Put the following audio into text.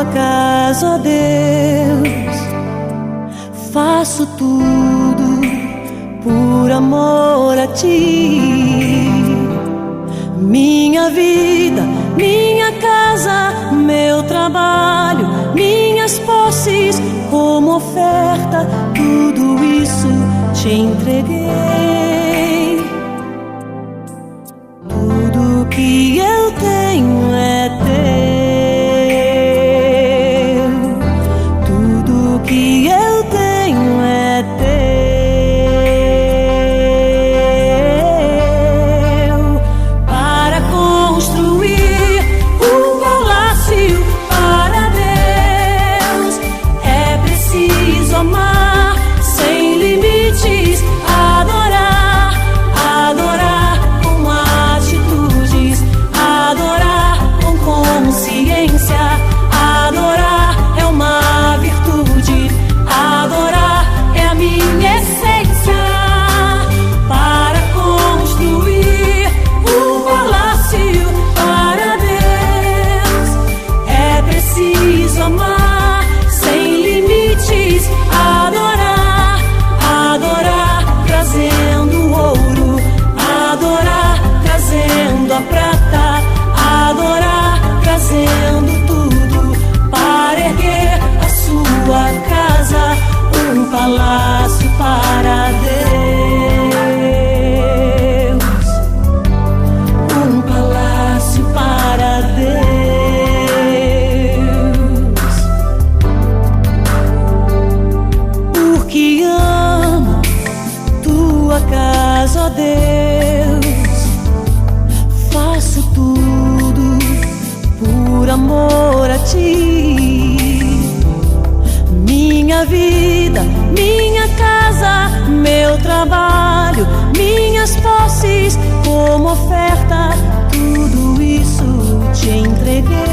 tua casa, ó Deus, faço tudo por amor a ti. Minha vida, minha casa, meu trabalho, minhas posses, como oferta, tudo isso te entreguei. Tudo que eu tenho é teu, tudo que eu tenho é teu. Para construir um palácio para Deus é preciso amar sem limites, adorar, adorar com atitudes, adorar com consciência. Adorar é uma virtude, adorar é a minha essência. Para construir um palácio para Deus é preciso amar sem limites, adorar, adorar trazendo ouro, adorar trazendo a prata, adorar trazendo tudo para erguer a sua casa, um palácio para Deus, um palácio para Deus. Porque amo tua casa, ó Deus, faço tudo por amor a ti. Minha vida, minha casa, meu trabalho, minhas posses, como oferta, tudo isso te entreguei.